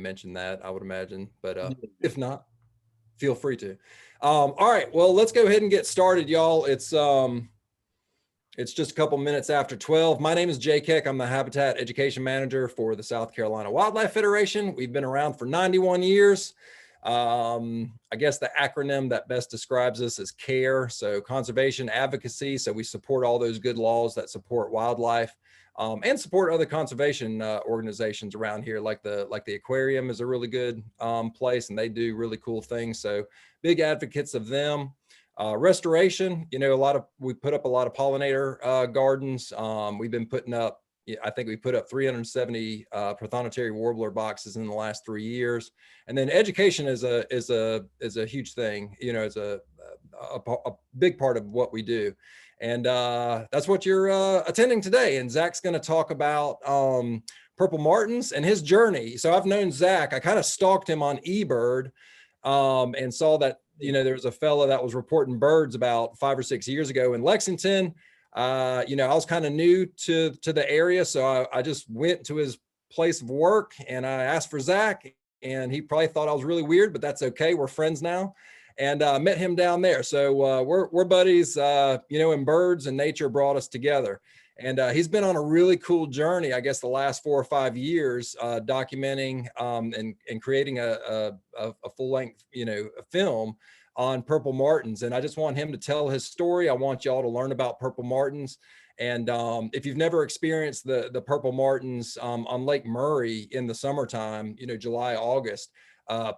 mention that, I would imagine, but if not, feel free to. All right, well, let's go ahead and get started, y'all. It's just a couple minutes after 12. My name is Jay Keck. I'm the Habitat Education Manager for the South Carolina Wildlife Federation. We've been around for 91 years. I guess the acronym that best describes us is CARE, so conservation advocacy. So we support all those good laws that support wildlife and support other conservation organizations around here, like the aquarium is a really good place, and they do really cool things. So big advocates of them. Restoration, you know, we put up a lot of pollinator gardens. We've been putting up, I think we put up 370 prothonotary warbler boxes in the last 3 years. And then education is a huge thing, you know, it's a big part of what we do. And that's what you're attending today. And Zach's going to talk about purple martins and his journey. So I've known Zach. I kind of stalked him on eBird and saw that, you know, there was a fella that was reporting birds about 5 or 6 years ago in Lexington. You know, I was kind of new to the area, so I just went to his place of work and I asked for Zach, and he probably thought I was really weird, but that's okay. We're friends now, and met him down there. So we're buddies. You know, and birds and nature brought us together. And he's been on a really cool journey, I guess, the last 4 or 5 years, documenting and creating a full-length, you know, a film on purple martins. And I just want him to tell his story. I want y'all to learn about purple martins. And if you've never experienced the purple martins on Lake Murray in the summertime, you know, July, August,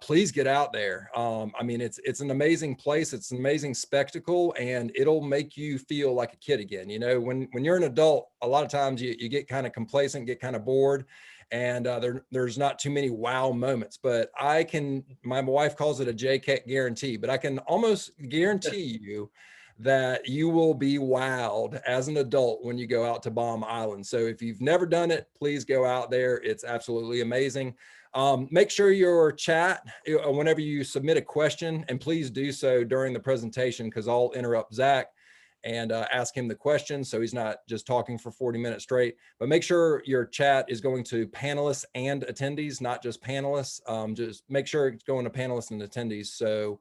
please get out there. I mean, it's an amazing place. It's an amazing spectacle, and it'll make you feel like a kid again. You know, when you're an adult, a lot of times you get kind of complacent, get kind of bored, and there's not too many wow moments. But my wife calls it a JCAT guarantee, but I can almost guarantee you that you will be wowed as an adult when you go out to Baum Island. So if you've never done it, please go out there. It's absolutely amazing. Make sure your chat, whenever you submit a question, and please do so during the presentation, because I'll interrupt Zach and ask him the question, so he's not just talking for 40 minutes straight. But make sure your chat is going to panelists and attendees, not just panelists. Just make sure it's going to panelists and attendees, so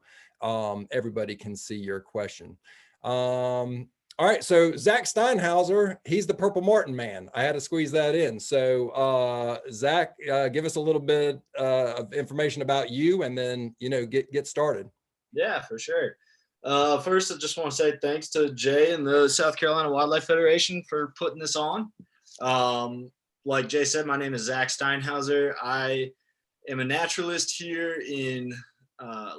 everybody can see your question. All right, so Zach Steinhauser, he's the purple martin man. I had to squeeze that in. So Zach, give us a little bit of information about you, and then, you know, get started. Yeah, for sure. First, I just want to say thanks to Jay and the South Carolina Wildlife Federation for putting this on. Like Jay said, my name is Zach Steinhauser. I am a naturalist here in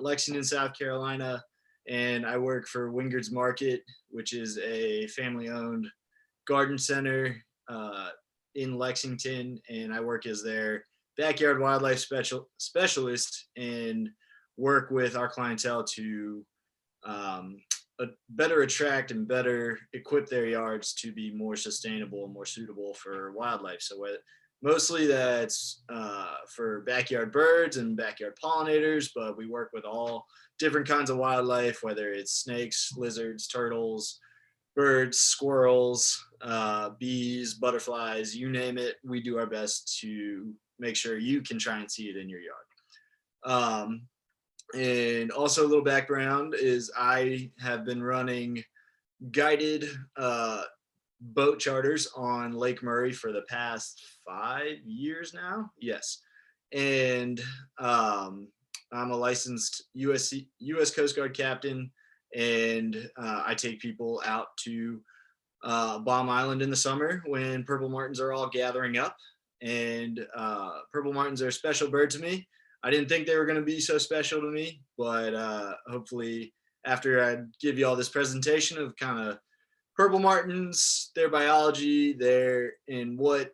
Lexington, South Carolina, and I work for Wingard's Market, which is a family-owned garden center in Lexington, and I work as their backyard wildlife specialist and work with our clientele to better attract and better equip their yards to be more sustainable and more suitable for wildlife. So mostly that's for backyard birds and backyard pollinators, but we work with all different kinds of wildlife, whether it's snakes, lizards, turtles, birds, squirrels, bees, butterflies, you name it. We do our best to make sure you can try and see it in your yard. And also a little background is I have been running guided boat charters on Lake Murray for the past 5 years now. Yes. And I'm a licensed U.S. Coast Guard captain, and I take people out to Baum Island in the summer when purple martins are all gathering up. And purple martins are a special bird to me. I didn't think they were going to be so special to me, but hopefully after I give you all this presentation of kind of purple martins, their biology, and what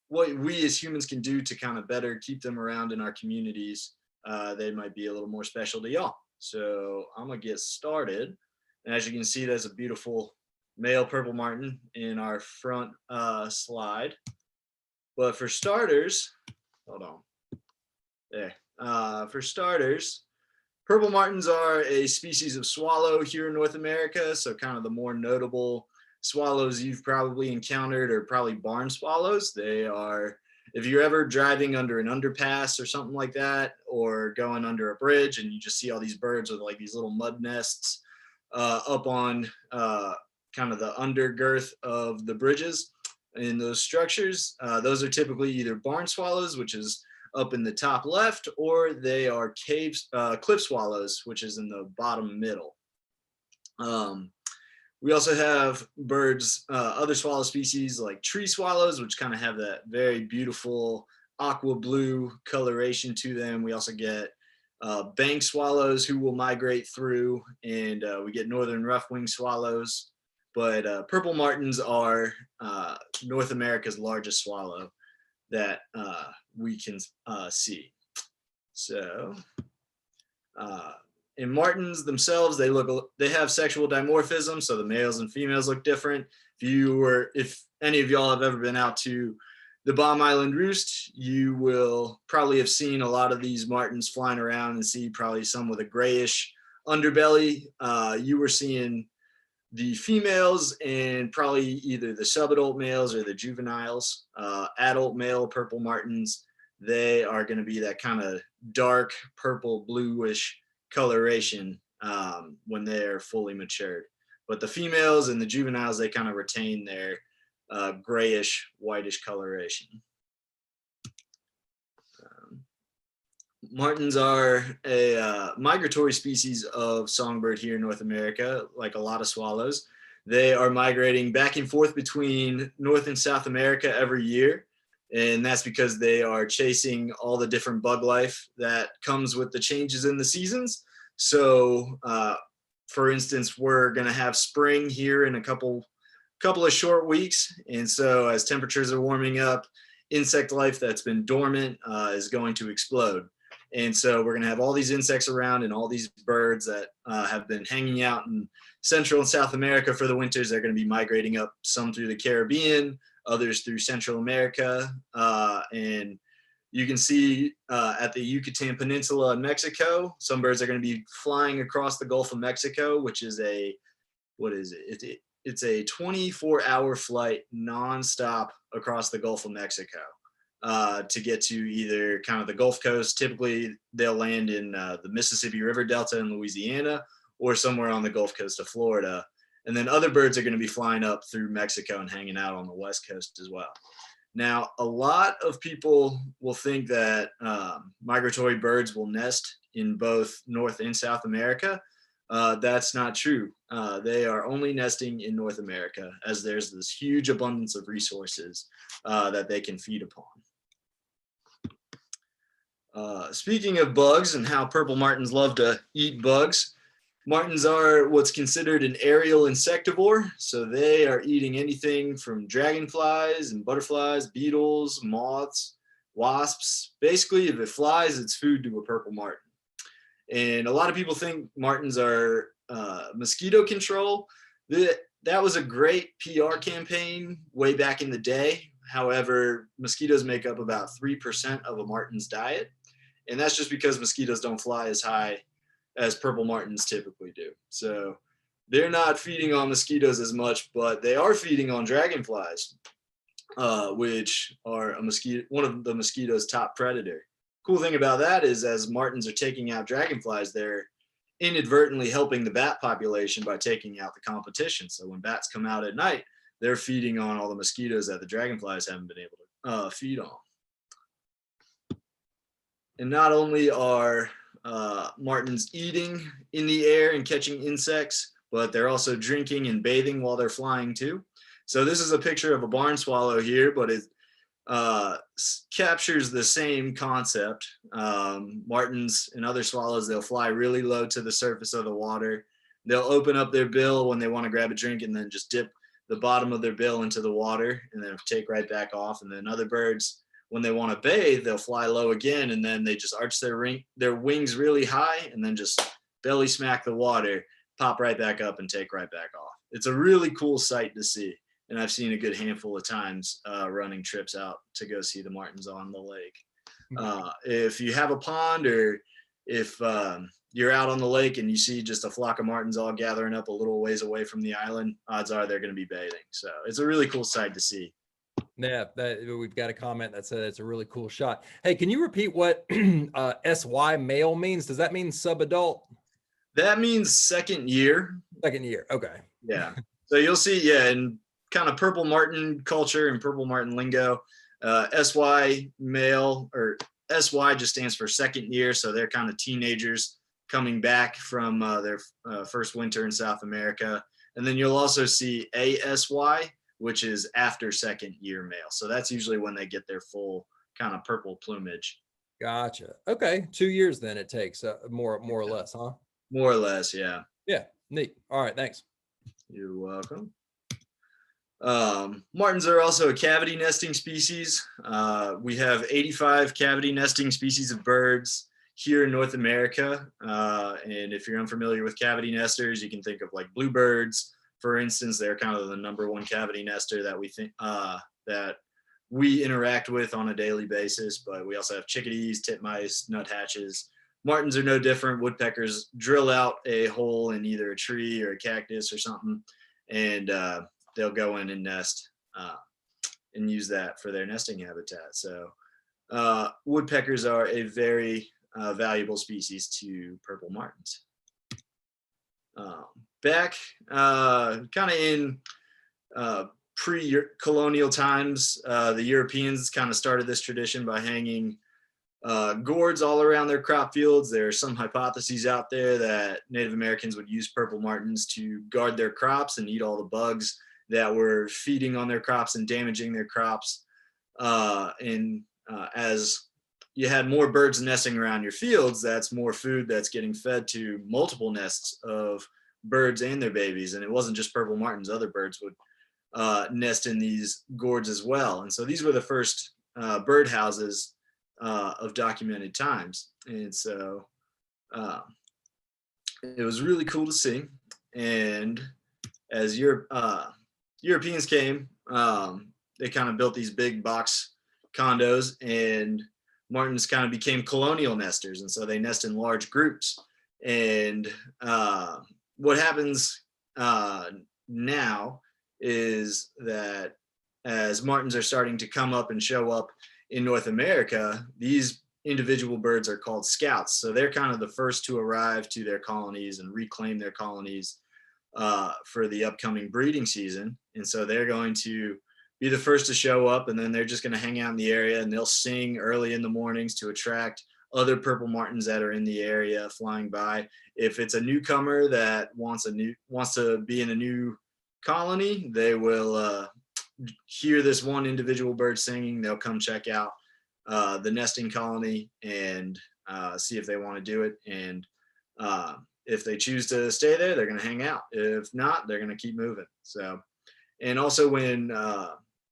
we as humans can do to kind of better keep them around in our communities, they might be a little more special to y'all. So I'm going to get started. And as you can see, there's a beautiful male purple martin in our front slide. But for starters, hold on. There. For starters, purple martins are a species of swallow here in North America. So kind of the more notable swallows you've probably encountered are probably barn swallows. They are if you're ever driving under an underpass or something like that, or going under a bridge and you just see all these birds with like these little mud nests up on kind of the undergirth of the bridges in those structures, those are typically either barn swallows, which is up in the top left, or they are cliff swallows, which is in the bottom middle. We also have birds, other swallow species like tree swallows, which kind of have that very beautiful aqua blue coloration to them. We also get bank swallows who will migrate through, and we get northern rough-winged swallows. But purple martins are North America's largest swallow that we can see. So, in martins themselves, they have sexual dimorphism, so the males and females look different. If any of y'all have ever been out to the Bomb Island Roost, you will probably have seen a lot of these martins flying around and see probably some with a grayish underbelly. You were seeing the females and probably either the subadult males or the juveniles. Adult male purple martins, they are going to be that kind of dark purple bluish coloration when they're fully matured. But the females and the juveniles, they kind of retain their grayish whitish coloration. Martins are a migratory species of songbird here in North America, like a lot of swallows. They are migrating back and forth between North and South America every year. And that's because they are chasing all the different bug life that comes with the changes in the seasons. So, for instance, we're going to have spring here in a couple of short weeks. And so as temperatures are warming up, insect life that's been dormant is going to explode. And so we're going to have all these insects around, and all these birds that have been hanging out in Central and South America for the winters. They're going to be migrating up, some through the Caribbean, others through Central America. And you can see at the Yucatan Peninsula in Mexico, some birds are going to be flying across the Gulf of Mexico, which is it's a 24-hour flight nonstop across the Gulf of Mexico. To get to either kind of the Gulf Coast. Typically, they'll land in the Mississippi River Delta in Louisiana, or somewhere on the Gulf Coast of Florida. And then other birds are going to be flying up through Mexico and hanging out on the West Coast as well. Now, a lot of people will think that migratory birds will nest in both North and South America. That's not true. They are only nesting in North America, as there's this huge abundance of resources that they can feed upon. Speaking of bugs and how purple martins love to eat bugs, martins are what's considered an aerial insectivore. So they are eating anything from dragonflies and butterflies, beetles, moths, wasps. Basically, if it flies, it's food to a purple martin. And a lot of people think martins are mosquito control. That was a great PR campaign way back in the day. However, mosquitoes make up about 3% of a martin's diet. And that's just because mosquitoes don't fly as high as purple martins typically do. So they're not feeding on mosquitoes as much, but they are feeding on dragonflies, which are one of the mosquito's top predator. Cool thing about that is, as martins are taking out dragonflies, they're inadvertently helping the bat population by taking out the competition. So when bats come out at night, they're feeding on all the mosquitoes that the dragonflies haven't been able to feed on. And not only are martins eating in the air and catching insects, but they're also drinking and bathing while they're flying too. So this is a picture of a barn swallow here, but it captures the same concept. Martins and other swallows, they'll fly really low to the surface of the water. They'll open up their bill when they want to grab a drink and then just dip the bottom of their bill into the water and then take right back off. And then other birds, when they want to bathe, they'll fly low again, and then they just arch their wings really high and then just belly smack the water, pop right back up and take right back off. It's a really cool sight to see. And I've seen a good handful of times running trips out to go see the martins on the lake. If you have a pond, or if you're out on the lake and you see just a flock of martins all gathering up a little ways away from the island, odds are they're going to be bathing. So it's a really cool sight to see. Yeah, we've got a comment that said it's a really cool shot. Hey, can you repeat what SY male means? Does that mean subadult? That means second year. Second year. Okay. Yeah. So you'll see, yeah, in kind of Purple Martin culture and Purple Martin lingo, SY male, or SY just stands for second year. So they're kind of teenagers coming back from their first winter in South America. And then you'll also see ASY, which is after second year male. So that's usually when they get their full kind of purple plumage. Gotcha. Okay. 2 years then it takes more or less, huh? More or less, yeah. Yeah. Neat. All right. Thanks. You're welcome. Martins are also a cavity nesting species. We have 85 cavity nesting species of birds here in North America. And if you're unfamiliar with cavity nesters, you can think of like bluebirds, for instance. They're kind of the #1 cavity nester that we think that we interact with on a daily basis. But we also have chickadees, titmice, nuthatches. Martins are no different. Woodpeckers drill out a hole in either a tree or a cactus or something, and they'll go in and nest and use that for their nesting habitat. So woodpeckers are a very valuable species to purple martins. Back kind of in pre-colonial times, the Europeans kind of started this tradition by hanging gourds all around their crop fields. There are some hypotheses out there that Native Americans would use purple martins to guard their crops and eat all the bugs that were feeding on their crops and damaging their crops. As you had more birds nesting around your fields, that's more food that's getting fed to multiple nests of birds and their babies. And it wasn't just purple martins, other birds would nest in these gourds as well. And so these were the first bird houses of documented times. And so it was really cool to see. And as Europeans came, they kind of built these big box condos, and martins kind of became colonial nesters. And so they nest in large groups. And what happens now is that as martins are starting to come up and show up in North America, these individual birds are called scouts. So they're kind of the first to arrive to their colonies and reclaim their colonies for the upcoming breeding season. And so they're going to be the first to show up, and then they're just going to hang out in the area, and they'll sing early in the mornings to attract other purple martins that are in the area flying by. If it's a newcomer that wants to be in a new colony, they will hear this one individual bird singing. They'll come check out the nesting colony and see if they want to do it. And if they choose to stay there, they're going to hang out. If not, they're going to keep moving. So, and also when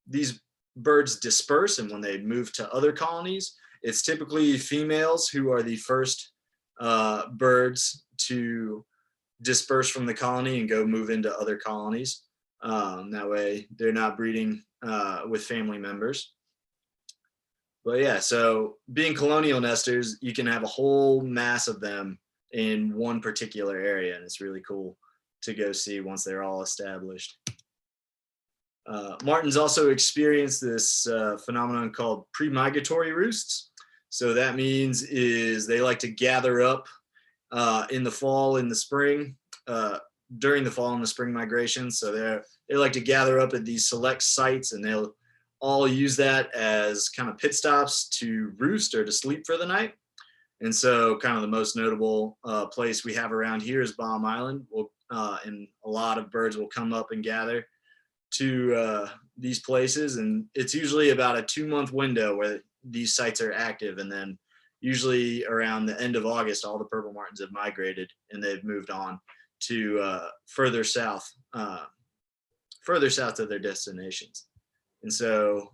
these birds disperse and when they move to other colonies, it's typically females who are the first birds to disperse from the colony and go move into other colonies. That way they're not breeding with family members. But yeah, so being colonial nesters, you can have a whole mass of them in one particular area, and it's really cool to go see once they're all established. Martins also experience this phenomenon called pre-migratory roosts. So that means is they like to gather up in the fall, in the spring, during the fall and the spring migration. So they like to gather up at these select sites, and they'll all use that as kind of pit stops to roost or to sleep for the night. And so kind of the most notable place we have around here is Baum Island. And a lot of birds will come up and gather to these places. And it's usually about a 2-month window where these sites are active. And then usually around the end of August, all the purple martins have migrated and they've moved on to further south to their destinations. And so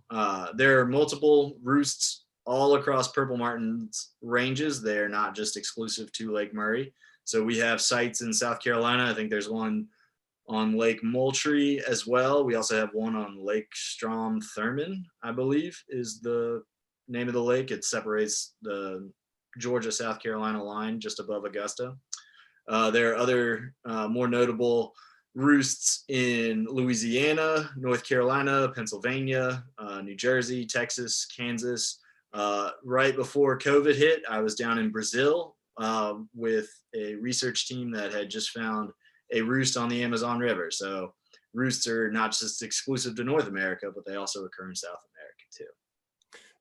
there are multiple roosts all across purple martins ranges. They're not just exclusive to Lake Murray. So we have sites in South Carolina. I think there's one on Lake Moultrie as well. We also have one on Lake Strom-Thurmond, I believe is the name of the lake. It separates the Georgia-South Carolina line just above Augusta. There are other more notable roosts in Louisiana, North Carolina, Pennsylvania, New Jersey, Texas, Kansas. Right before COVID hit, I was down in Brazil with a research team that had just found a roost on the Amazon River. So roosts are not just exclusive to North America, but they also occur in South America too.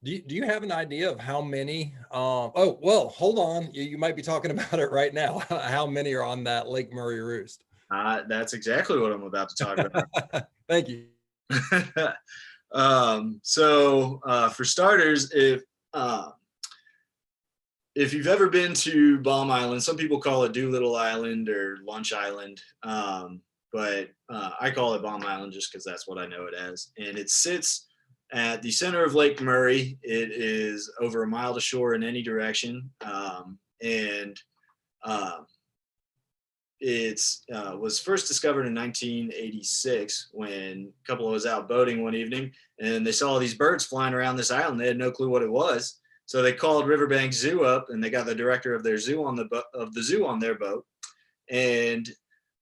Do you have an idea of how many? Oh, well, hold on. You might be talking about it right now. How many are on that Lake Murray roost? That's exactly what I'm about to talk about. Thank you. For starters, if you've ever been to Balm Island, some people call it Doolittle Island or Lunch Island, but I call it Balm Island just because that's what I know it as. And it sits at the center of Lake Murray. It is over a mile to shore in any direction, and it was first discovered in 1986 when a couple was out boating one evening and they saw these birds flying around this island. They had no clue what it was. So they called Riverbank Zoo up and they got the director of their zoo on the zoo on their boat. And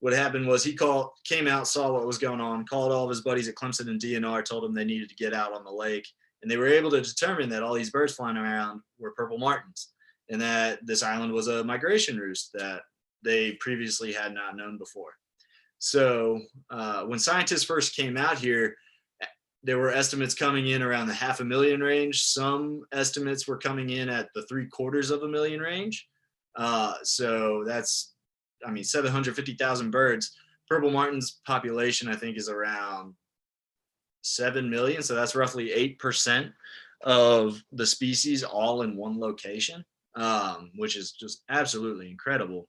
what happened was he came out, saw what was going on, called all of his buddies at Clemson and DNR, told them they needed to get out on the lake. And they were able to determine that all these birds flying around were purple martins and that this island was a migration roost that they previously had not known before. So when scientists first came out here, there were estimates coming in around the 500,000 range. Some estimates were coming in at the 750,000 range. So that's, 750,000 birds. Purple martin's population, I think, is around 7 million. So that's roughly 8% of the species all in one location, which is just absolutely incredible.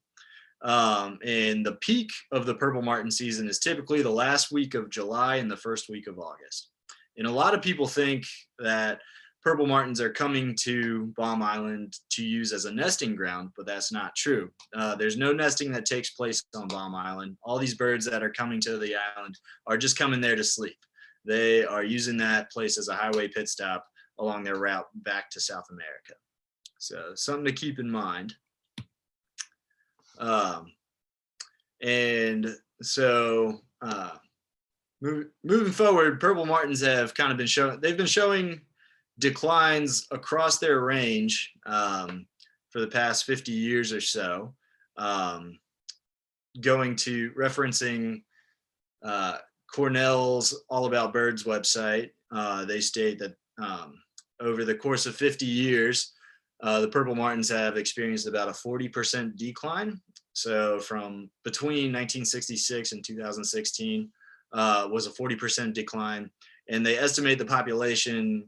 And the peak of the purple martin season is typically the last week of July and the first week of August. And a lot of people think that purple martins are coming to Balm Island to use as a nesting ground, but that's not true. There's no nesting that takes place on Balm Island. All these birds that are coming to the island are just coming there to sleep. They are using that place as a highway pit stop along their route back to South America. So something to keep in mind. Moving forward, purple martins have kind of been showing declines across their range for the past 50 years or so. Referencing Cornell's All About Birds website, they state that over the course of 50 years, the purple martins have experienced about a 40% decline. So from between 1966 and 2016 was a 40% decline. And they estimate the population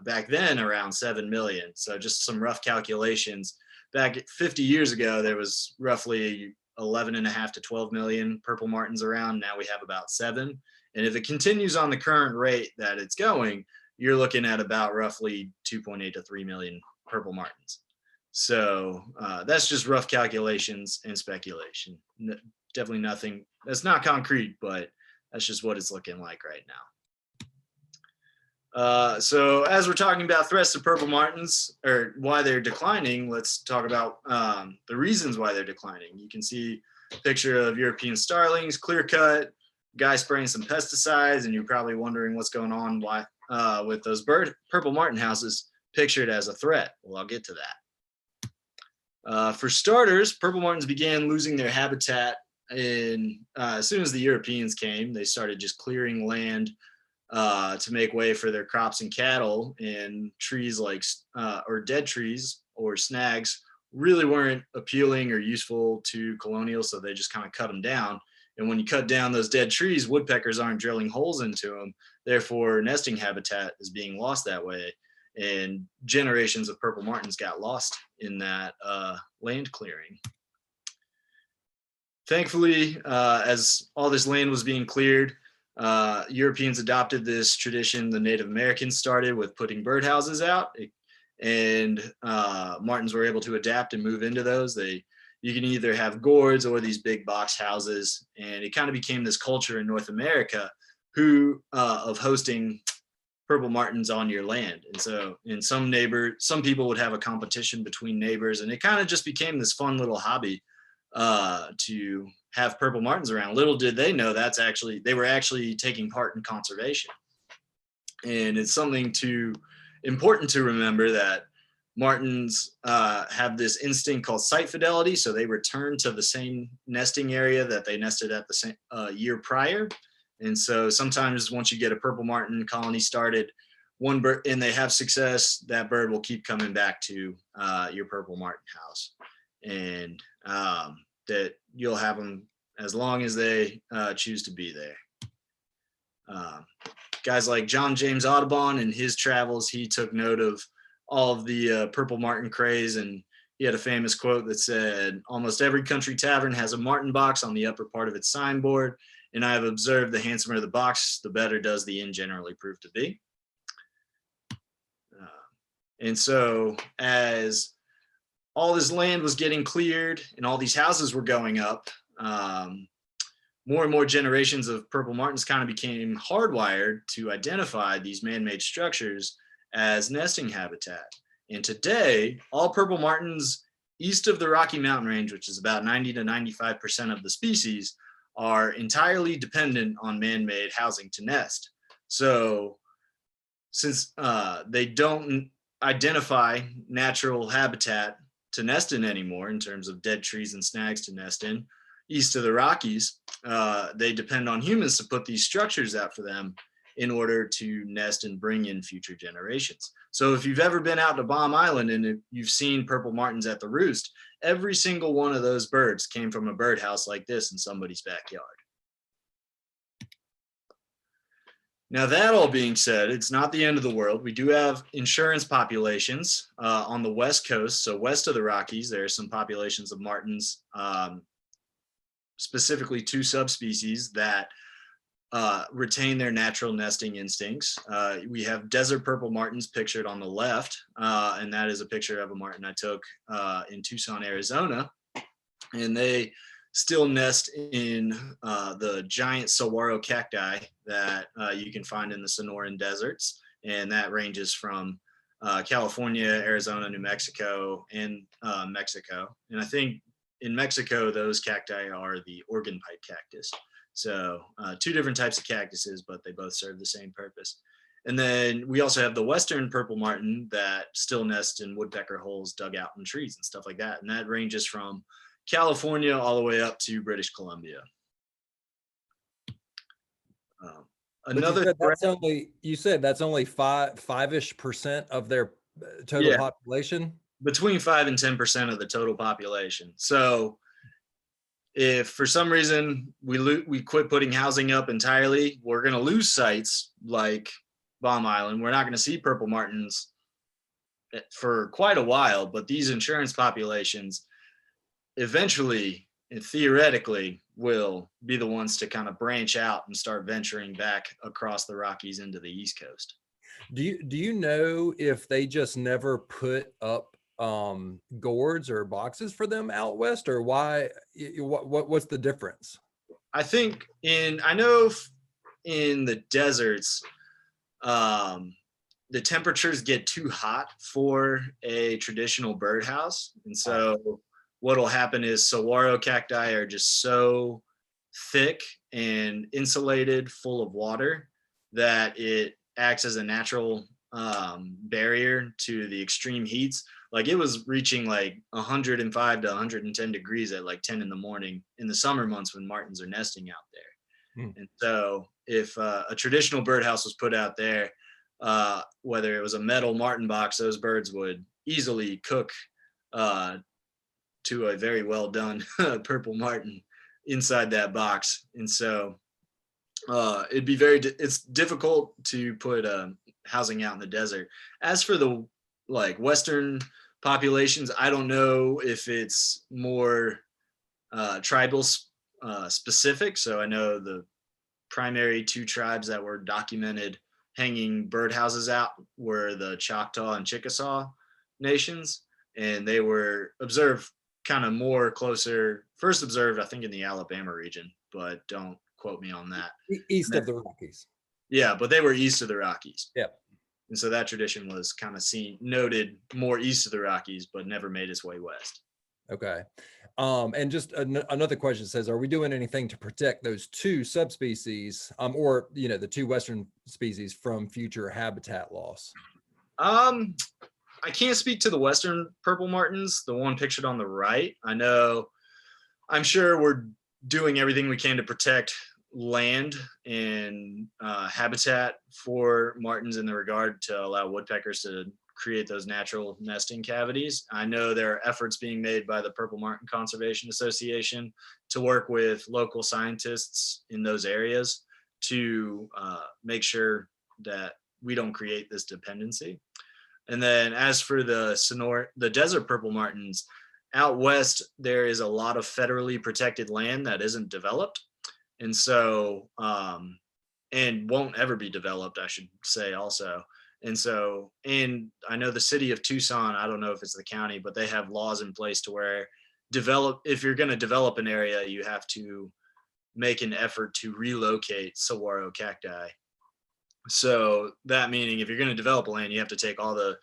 back then around 7 million. So just some rough calculations. Back 50 years ago, there was roughly 11.5 to 12 million purple martins around. Now we have about 7. And if it continues on the current rate that it's going, you're looking at about roughly 2.8 to 3 million purple martins. So that's just rough calculations and speculation. Definitely nothing that's not concrete, but that's just what it's looking like right now. So as we're talking about threats to purple martins or why they're declining, let's talk about the reasons why they're declining. You can see a picture of European starlings, clear cut, guy spraying some pesticides, and you're probably wondering what's going on with those purple martin houses pictured as a threat. Well, I'll get to that. For starters, purple martins began losing their habitat as soon as the Europeans came. They started just clearing land to make way for their crops and cattle, and trees like or dead trees or snags really weren't appealing or useful to Colonial, so they just kind of cut them down. And when you cut down those dead trees, woodpeckers aren't drilling holes into them. Therefore, nesting habitat is being lost that way. And generations of purple martins got lost in that land clearing. Thankfully, as all this land was being cleared, Europeans adopted this tradition the Native Americans started with putting birdhouses out, and martins were able to adapt and move into those. You can either have gourds or these big box houses, and it kind of became this culture in North America of hosting purple martins on your land. And so some people would have a competition between neighbors, and it kind of just became this fun little hobby to have purple martins around. Little did they know they were actually taking part in conservation. And it's something important to remember that martins have this instinct called site fidelity. So they return to the same nesting area that they nested at the same year prior. And so sometimes once you get a purple martin colony started, one bird and they have success, that bird will keep coming back to your purple martin house, and that you'll have them as long as they choose to be there. Guys like John James Audubon in his travels, he took note of all of the purple martin craze, and he had a famous quote that said, "Almost every country tavern has a martin box on the upper part of its signboard, and I have observed the handsomer the box, the better does the inn generally prove to be." And so as all this land was getting cleared and all these houses were going up, more and more generations of purple martins kind of became hardwired to identify these man-made structures as nesting habitat. And today, all purple martins east of the Rocky Mountain Range, which is about 90 to 95% of the species, are entirely dependent on man-made housing to nest. So since they don't identify natural habitat to nest in anymore in terms of dead trees and snags to nest in east of the Rockies, they depend on humans to put these structures out for them in order to nest and bring in future generations. So if you've ever been out to Baum Island and if you've seen purple martins at the roost, every single one of those birds came from a birdhouse like this in somebody's backyard. Now, that all being said, it's not the end of the world. We do have insurance populations on the West Coast. So west of the Rockies, there are some populations of martins, specifically two subspecies that retain their natural nesting instincts. We have desert purple martins pictured on the left, and that is a picture of a martin I took in Tucson, Arizona. And they still nest in the giant saguaro cacti that you can find in the Sonoran deserts. And that ranges from California, Arizona, New Mexico, and Mexico. And I think in Mexico, those cacti are the organ pipe cactus. So two different types of cactuses, but they both serve the same purpose. And then we also have the western purple martin that still nests in woodpecker holes dug out in trees and stuff like that. And that ranges from California all the way up to British Columbia. Another you said that's only 5-ish% of their total population? Between 5 and 10% of the total population. So if for some reason we quit putting housing up entirely, we're going to lose sites like Baum Island. We're not going to see purple martins for quite a while, but these insurance populations eventually and theoretically will be the ones to kind of branch out and start venturing back across the Rockies into the East Coast. Do you know if they just never put up gourds or boxes for them out west, or why? What's the difference? I think I know in the deserts, the temperatures get too hot for a traditional birdhouse, and so what'll happen is saguaro cacti are just so thick and insulated, full of water, that it acts as a natural barrier to the extreme heats. Like it was reaching like 105 to 110 degrees at like 10 in the morning in the summer months when martins are nesting out there. And so if a traditional birdhouse was put out there, whether it was a metal martin box, those birds would easily cook to a very well done purple martin inside that box. And so it's difficult to put housing out in the desert. As for the western populations, I don't know if it's more tribal specific. So I know the primary two tribes that were documented hanging birdhouses out were the Choctaw and Chickasaw nations, and they were observed kind of more first observed I think in the Alabama region, but don't quote me on that. East of the Rockies. Yeah, but they were east of the Rockies. Yep. And so that tradition was kind of noted more east of the Rockies, but never made its way west. Okay. And just another question says, are we doing anything to protect those two subspecies, or, the two Western species from future habitat loss? Um, I can't speak to the Western purple martins, the one pictured on the right. I'm sure we're doing everything we can to protect land and habitat for martins in the regard to allow woodpeckers to create those natural nesting cavities. I know there are efforts being made by the Purple Martin Conservation Association to work with local scientists in those areas to make sure that we don't create this dependency. And then as for the desert purple martins, out west, there is a lot of federally protected land that isn't developed. And so, and won't ever be developed, I should say also. And I know the city of Tucson, I don't know if it's the county, but they have laws in place to where if you're going to develop an area, you have to make an effort to relocate saguaro cacti. So that meaning if you're going to develop a land, you have to take all the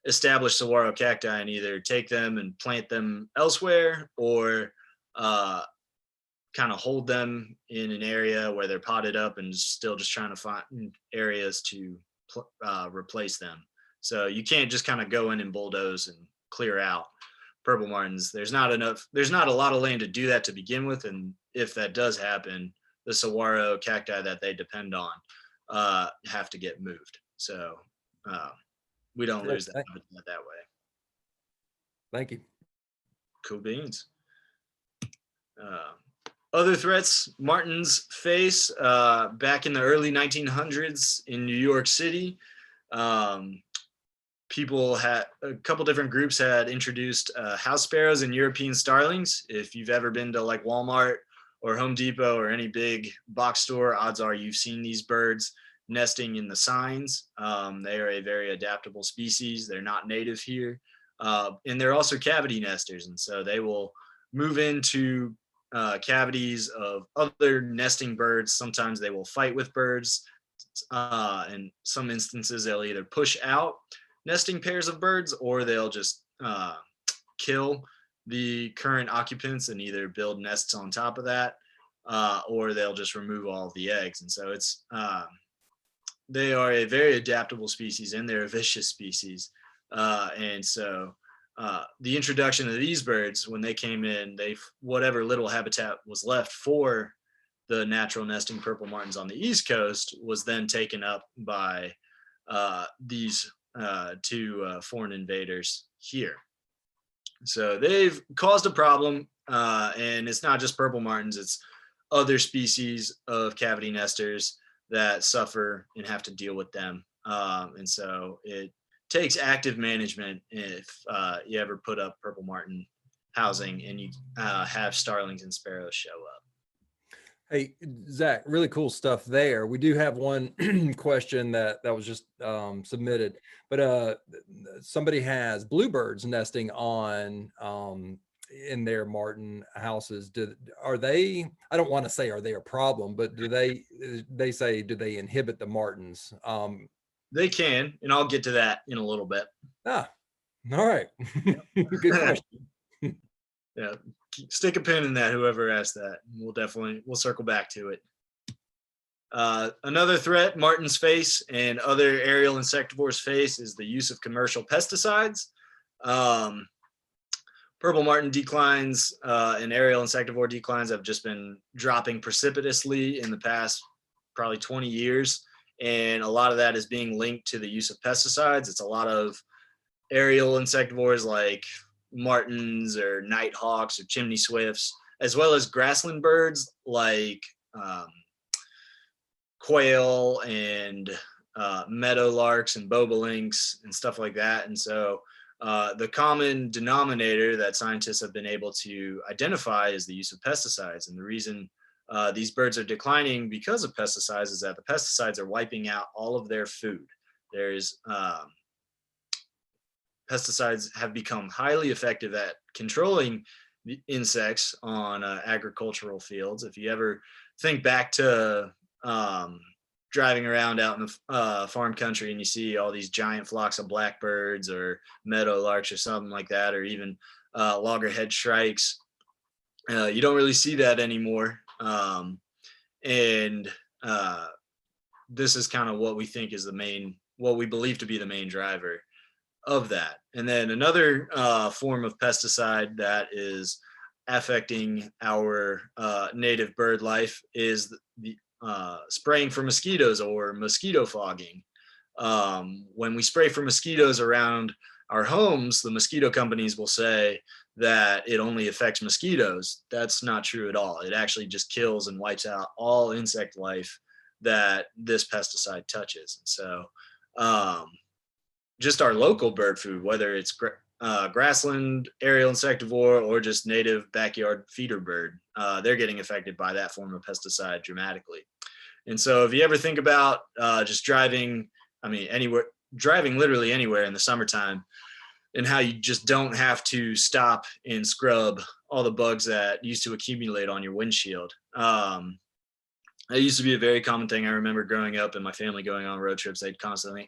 established saguaro cacti and either take them and plant them elsewhere, or kind of hold them in an area where they're potted up and still just trying to find areas to replace them. So you can't just kind of go in and bulldoze and clear out purple martins. There's not a lot of land to do that to begin with. And if that does happen, the saguaro cacti that they depend on have to get moved. So we don't lose that habitat that way. Thank you. Cool beans. Other threats martins face back in the early 1900s in New York City. People had a couple different groups had introduced house sparrows and European starlings. If you've ever been to like Walmart or Home Depot or any big box store, odds are you've seen these birds nesting in the signs. They are a very adaptable species. They're not native here. And they're also cavity nesters. And so they will move into cavities of other nesting birds. Sometimes they will fight with birds. In some instances, they'll either push out nesting pairs of birds, or they'll just kill the current occupants and either build nests on top of that, or they'll just remove all of the eggs. And so they are a very adaptable species, and they're a vicious species. And so the introduction of these birds, when they came in, whatever little habitat was left for the natural nesting purple martins on the East Coast was then taken up by these two foreign invaders here. So they've caused a problem, and it's not just purple martins, it's other species of cavity nesters that suffer and have to deal with them. And so it takes active management if you ever put up purple martin housing and you have starlings and sparrows show up. Hey, Zach, really cool stuff there. We do have one question that was just submitted, but somebody has bluebirds nesting on in their martin houses. Are they, I don't want to say are they a problem, but do they inhibit the martins? They can, and I'll get to that in a little bit. All right. Good question. Yeah, stick a pin in that, whoever asked that. We'll circle back to it. Another threat martins face and other aerial insectivores face is the use of commercial pesticides. Purple martin declines and aerial insectivore declines have just been dropping precipitously in the past probably 20 years. And a lot of that is being linked to the use of pesticides. It's a lot of aerial insectivores like martins or nighthawks or chimney swifts, as well as grassland birds like quail and meadowlarks and bobolinks and stuff like that. And so the common denominator that scientists have been able to identify is the use of pesticides. And the reason these birds are declining because of pesticides is that the pesticides are wiping out all of their food. Pesticides have become highly effective at controlling the insects on agricultural fields. If you ever think back to driving around out in the farm country and you see all these giant flocks of blackbirds or meadow larks or something like that, or even loggerhead shrikes. You don't really see that anymore. And this is kind of what we think is what we believe to be the main driver of that. And then another form of pesticide that is affecting our native bird life is the spraying for mosquitoes or mosquito fogging. When we spray for mosquitoes around our homes, the mosquito companies will say that it only affects mosquitoes. That's not true at all. It actually just kills and wipes out all insect life that this pesticide touches. And so just our local bird food, whether it's grassland aerial insectivore or just native backyard feeder bird, they're getting affected by that form of pesticide dramatically. And so if you ever think about just driving, driving literally anywhere in the summertime, and how you just don't have to stop and scrub all the bugs that used to accumulate on your windshield. That used to be a very common thing. I remember growing up and my family going on road trips,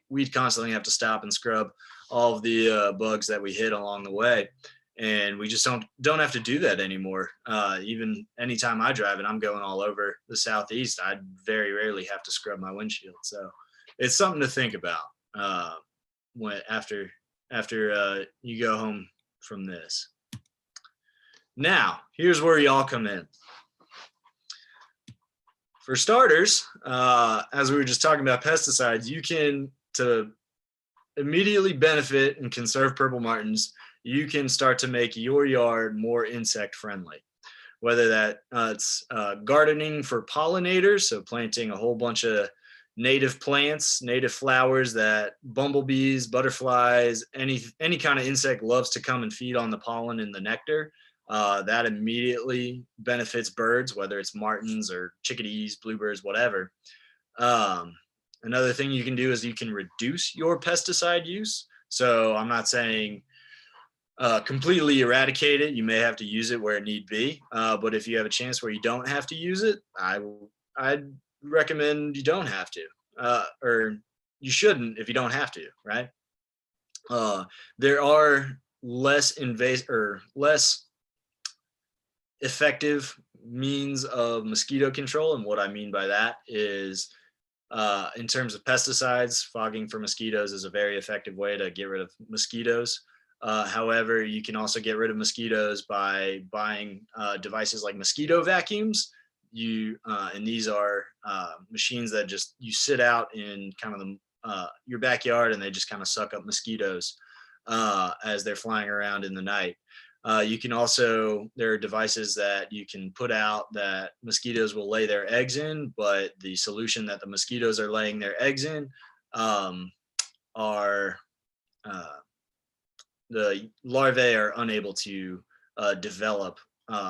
we'd constantly have to stop and scrub all of the bugs that we hit along the way. And we just don't have to do that anymore. Even anytime I drive and I'm going all over the Southeast, I very rarely have to scrub my windshield. So it's something to think about after you go home from this. Now, here's where y'all come in. For starters, as we were just talking about pesticides, you can, to immediately benefit and conserve purple martins, you can start to make your yard more insect friendly. Whether it's gardening for pollinators, so planting a whole bunch of native plants, native flowers that bumblebees, butterflies, any kind of insect loves to come and feed on the pollen and the nectar. That immediately benefits birds, whether it's martins or chickadees, bluebirds, whatever. Another thing you can do is you can reduce your pesticide use. So I'm not saying completely eradicate it. You may have to use it where it need be. But if you have a chance where you don't have to use it, I'd recommend you don't have to, or you shouldn't if you don't have to, right? There are less invasive or less effective means of mosquito control. And what I mean by that is in terms of pesticides, fogging for mosquitoes is a very effective way to get rid of mosquitoes. However, you can also get rid of mosquitoes by buying devices like mosquito vacuums. And these are machines that just you sit out in kind of your backyard and they just kind of suck up mosquitoes as they're flying around in the night. You can also, there are devices that you can put out that mosquitoes will lay their eggs in, but the solution that the mosquitoes are laying their eggs in are the larvae are unable to develop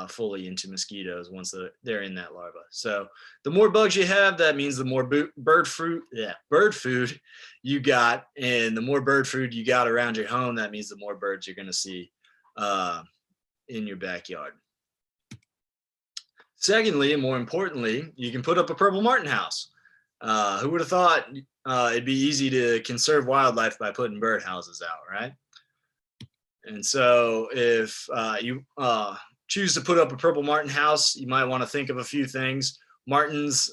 fully into mosquitoes once they're in that larva. So the more bugs you have, that means the more bird food you got, and the more bird food you got around your home, that means the more birds you're going to see in your backyard. Secondly, and more importantly, you can put up a purple martin house. Who would have thought it'd be easy to conserve wildlife by putting bird houses out, right? And so if you choose to put up a purple martin house, you might want to think of a few things. Martins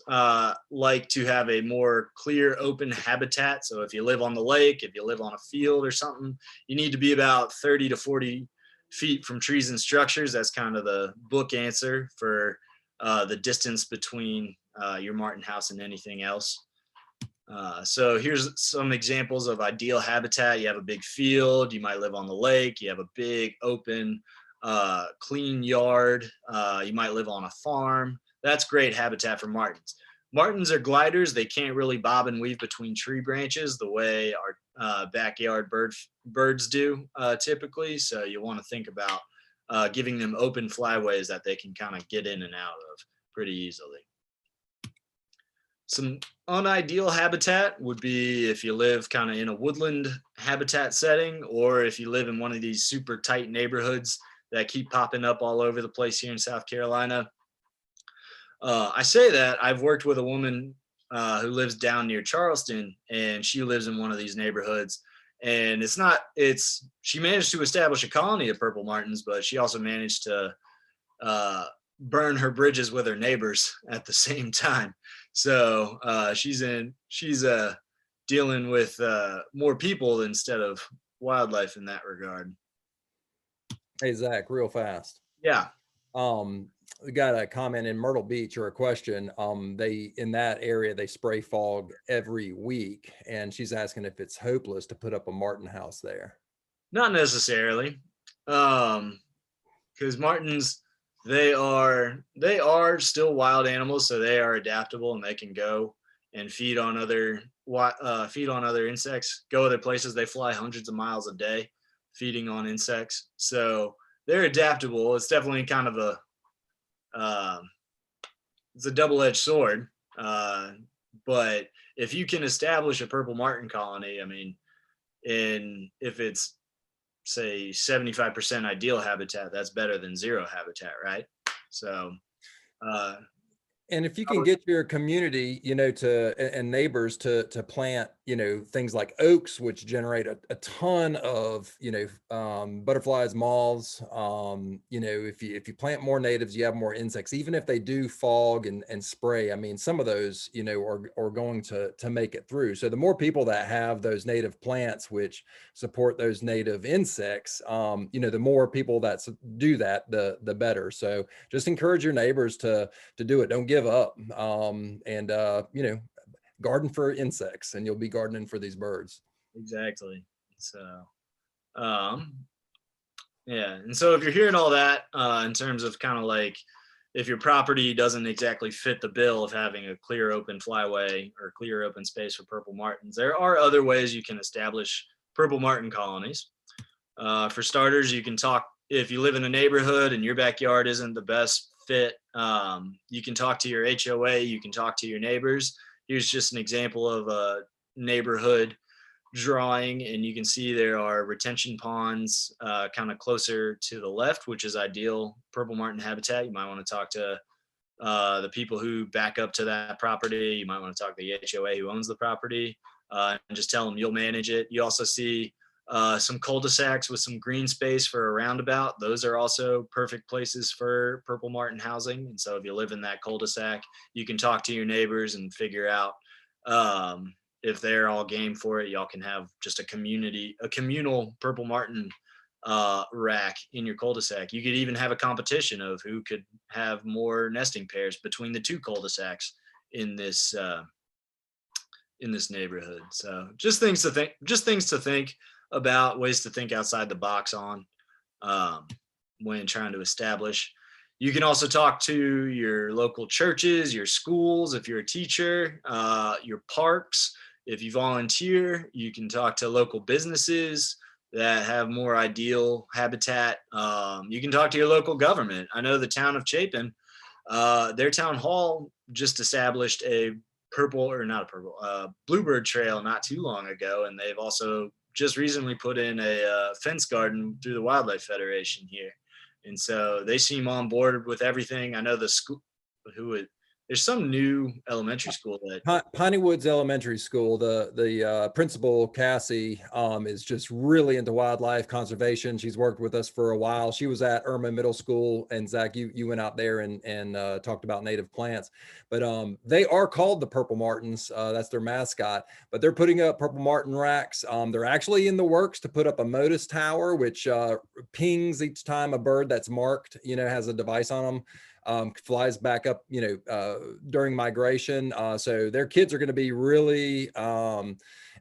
like to have a more clear, open habitat. So if you live on the lake, if you live on a field or something, you need to be about 30 to 40 feet from trees and structures. That's kind of the book answer for the distance between your martin house and anything else. So here's some examples of ideal habitat. You have a big field, you might live on the lake, you have a big open clean yard, you might live on a farm. That's great habitat for martins. Martins are gliders. They can't really bob and weave between tree branches the way our backyard birds do typically. So you want to think about giving them open flyways that they can kind of get in and out of pretty easily. Some unideal habitat would be if you live kind of in a woodland habitat setting, or if you live in one of these super tight neighborhoods that keep popping up all over the place here in South Carolina. I say that I've worked with a woman who lives down near Charleston, and she lives in one of these neighborhoods. And it's she managed to establish a colony of purple martins, but she also managed to uh, burn her bridges with her neighbors at the same time. So she's dealing with more people instead of wildlife in that regard. Hey, Zach, real fast. Yeah. We got a comment in Myrtle Beach or a question. They in that area they spray fog every week, and she's asking if it's hopeless to put up a martin house there. Not necessarily. Because martins, they are still wild animals, so they are adaptable and they can go and feed on other insects, go other places. They fly hundreds of miles a day feeding on insects, so they're adaptable. It's definitely kind of a it's a double-edged sword. But if you can establish a purple martin colony, I mean, in if it's say 75% ideal habitat, that's better than zero habitat, right? So uh, And if you can get your community, and neighbors to plant, things like oaks, which generate a ton of, butterflies, moths, if you plant more natives, you have more insects, even if they do fog and spray. I mean, some of those, are going to make it through. So the more people that have those native plants, which support those native insects, the more people that do that, the better. So just encourage your neighbors to do it. Don't give up. And garden for insects, and you'll be gardening for these birds. exactly. So um, yeah, and so if you're hearing all that in terms of kind of like if your property doesn't exactly fit the bill of having a clear open flyway or clear open space for purple martins, there are other ways you can establish purple martin colonies. For starters, you can talk if you live in a neighborhood and your backyard isn't the best fit. You can talk to your HOA. You can talk to your neighbors. Here's just an example of a neighborhood drawing, and you can see there are retention ponds kind of closer to the left, which is ideal purple martin habitat. You might want to talk to the people who back up to that property. You might want to talk to the HOA who owns the property and just tell them you'll manage it. You also see some cul-de-sacs with some green space for a roundabout. Those are also perfect places for purple martin housing. And so if you live in that cul-de-sac, you can talk to your neighbors and figure out if they're all game for it. Y'all can have just a communal purple martin rack in your cul-de-sac. You could even have a competition of who could have more nesting pairs between the two cul-de-sacs in this neighborhood. So just things to think about, ways to think outside the box on when trying to establish. You can also talk to your local churches, your schools, if you're a teacher, your parks. If you volunteer, you can talk to local businesses that have more ideal habitat. You can talk to your local government. I know the town of Chapin, their town hall just established a bluebird trail not too long ago, and they've also just recently put in a fence garden through the Wildlife Federation here, and so they seem on board with everything. I know the school there's some new elementary school that Piney Woods Elementary School, the principal, Cassie, is just really into wildlife conservation. She's worked with us for a while. She was at Irma Middle School, and Zach, you went out there and talked about native plants. But they are called the Purple Martins. That's their mascot. But they're putting up purple martin racks. They're actually in the works to put up a Motus tower, which pings each time a bird that's marked, has a device on them. Flies back up, during migration. So their kids are going to be really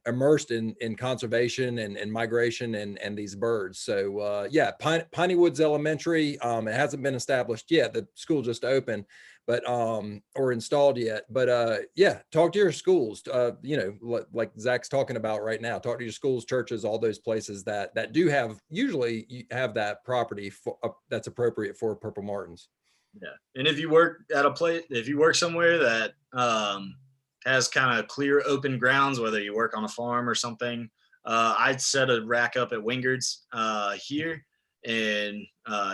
immersed in conservation and migration and these birds. So yeah, Piney Woods Elementary. It hasn't been established yet. The school just opened, but or installed yet. But yeah, talk to your schools. Like Zach's talking about right now. Talk to your schools, churches, all those places that do usually have that property that's appropriate for purple martins. Yeah, and if you work at a place, if you work somewhere that has kind of clear open grounds, whether you work on a farm or something, I'd set a rack up at Wingard's here, and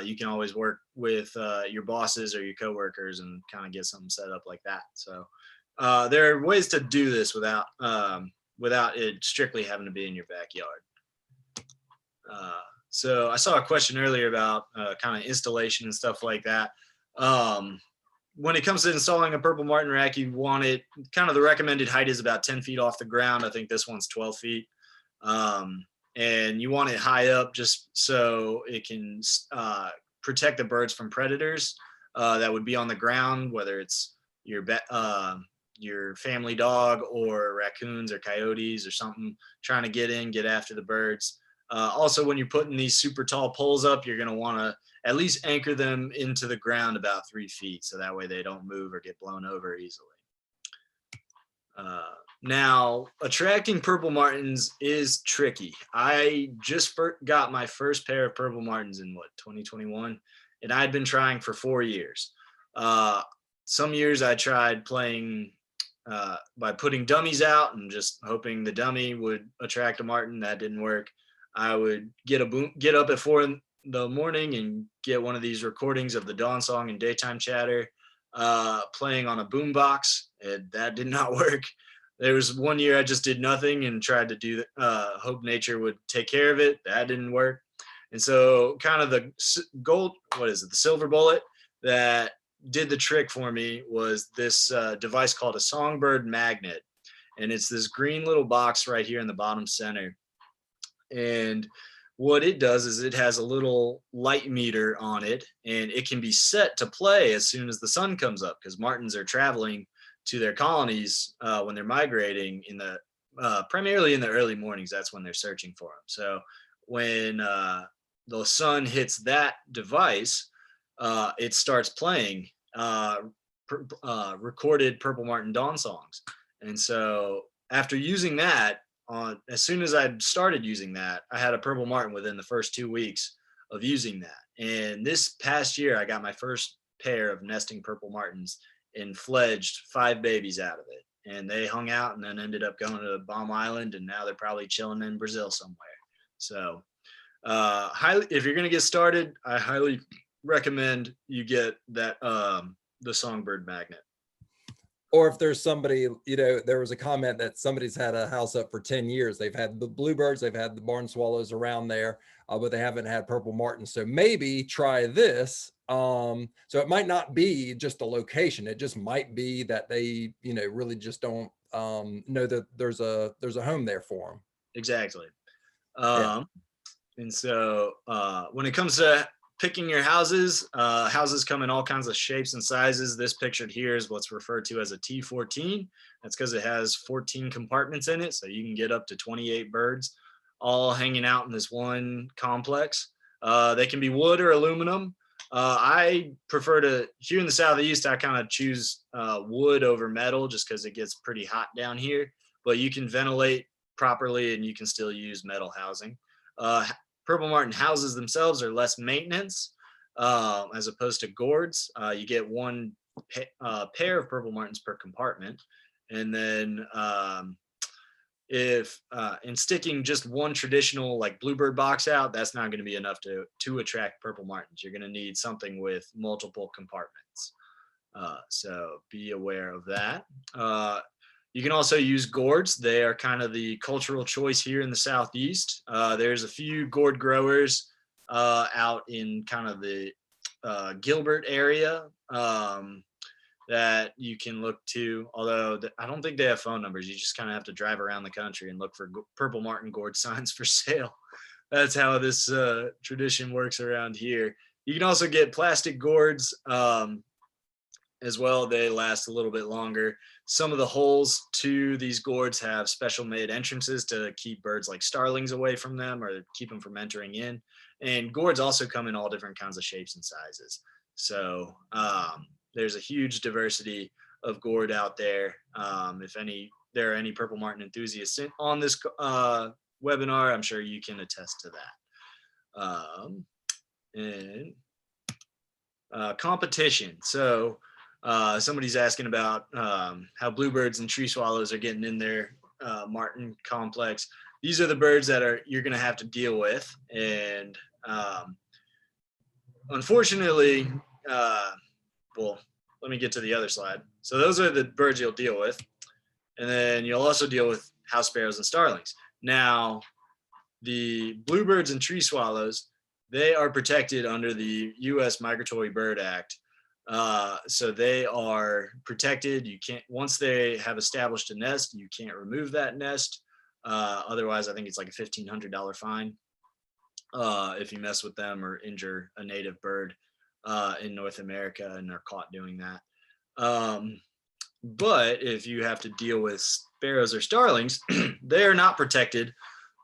you can always work with your bosses or your coworkers and kind of get something set up like that. So there are ways to do this without it strictly having to be in your backyard. So I saw a question earlier about kind of installation and stuff like that. When it comes to installing a purple martin rack, you want it kind of, the recommended height is about 10 feet off the ground. I think this one's 12 feet. And you want it high up just so it can protect the birds from predators that would be on the ground, whether it's your family dog or raccoons or coyotes or something trying to get after the birds. Also, when you're putting these super tall poles up, you're going to want to at least anchor them into the ground about 3 feet, so that way they don't move or get blown over easily. Now, attracting purple martins is tricky. I just got my first pair of purple martins in 2021, and I'd been trying for 4 years. Some years I tried playing by putting dummies out and just hoping the dummy would attract a martin. That didn't work. I would get up at 4 in the morning and get one of these recordings of the dawn song and daytime chatter playing on a boombox, and that did not work. There was one year I just did nothing and tried to do hope nature would take care of it. That didn't work. And so kind of the the silver bullet that did the trick for me was this device called a songbird magnet. And it's this green little box right here in the bottom center. And what it does is it has a little light meter on it, and it can be set to play as soon as the sun comes up, because martins are traveling to their colonies when they're migrating primarily in the early mornings. That's when they're searching for them. So when the sun hits that device, it starts playing recorded purple martin dawn songs. And so after using that, as soon as I started using that, I had a purple martin within the first 2 weeks of using that. And this past year, I got my first pair of nesting purple martins and fledged 5 babies out of it. And they hung out and then ended up going to Baum Island, and now they're probably chilling in Brazil somewhere. So if you're going to get started, I highly recommend you get that the songbird magnet. Or if there's somebody, there was a comment that somebody's had a house up for 10 years. They've had the bluebirds, they've had the barn swallows around there, but they haven't had purple martins. So maybe try this. So it might not be just the location. It just might be that they, really just don't know that there's a home there for them. Exactly. And so when it comes to picking your houses, houses come in all kinds of shapes and sizes. This pictured here is what's referred to as a T14. That's because it has 14 compartments in it, so you can get up to 28 birds all hanging out in this one complex. They can be wood or aluminum. I prefer here in the Southeast, I kind of choose wood over metal just because it gets pretty hot down here, but you can ventilate properly and you can still use metal housing. Purple martin houses themselves are less maintenance as opposed to gourds. You get one pair of purple martins per compartment. And then in sticking just one traditional like bluebird box out, that's not going to be enough to attract purple martins. You're going to need something with multiple compartments. So be aware of that. You can also use gourds. They are kind of the cultural choice here in the Southeast. There's a few gourd growers out in kind of the Gilbert area that you can look to, although I don't think they have phone numbers. You just kind of have to drive around the country and look for purple martin gourd signs for sale. That's how this tradition works around here. You can also get plastic gourds as well. They last a little bit longer. Some of the holes to these gourds have special made entrances to keep birds like starlings away from them or keep them from entering in. And gourds also come in all different kinds of shapes and sizes. So there's a huge diversity of gourd out there. If there are any purple martin enthusiasts on this webinar, I'm sure you can attest to that. And competition. So somebody's asking about how bluebirds and tree swallows are getting in their martin complex. These are the birds that you're going to have to deal with. And unfortunately, let me get to the other slide. So those are the birds you'll deal with. And then you'll also deal with house sparrows and starlings. Now, the bluebirds and tree swallows, they are protected under the U.S. Migratory Bird Act. So they are protected. You can't, once they have established a nest, you can't remove that nest. Otherwise, I think it's like a $1,500 fine if you mess with them or injure a native bird in North America and are caught doing that. But if you have to deal with sparrows or starlings, they are not protected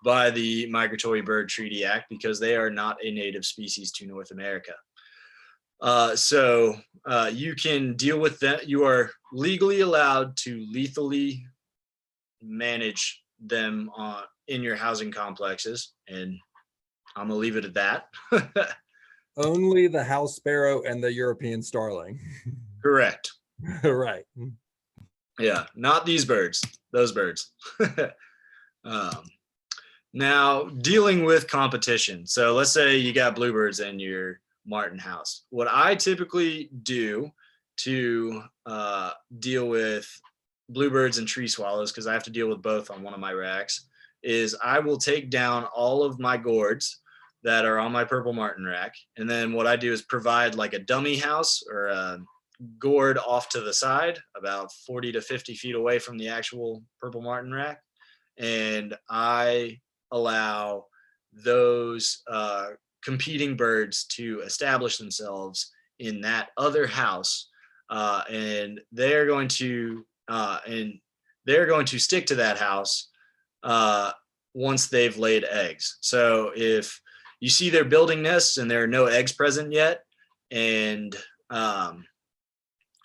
by the Migratory Bird Treaty Act because they are not a native species to North America. So you can deal with them. You are legally allowed to lethally manage them in your housing complexes, and I'm gonna leave it at that. Only the house sparrow and the European starling. Correct. Right. Yeah, not these birds, those birds. Now, dealing with competition. So let's say you got bluebirds in your martin house. What I typically do to deal with bluebirds and tree swallows, because I have to deal with both on one of my racks, is I will take down all of my gourds that are on my purple martin rack. And then what I do is provide like a dummy house or a gourd off to the side, about 40 to 50 feet away from the actual purple martin rack. And I allow those competing birds to establish themselves in that other house, and they're going to stick to that house once they've laid eggs. So if you see they're building nests and there are no eggs present yet, and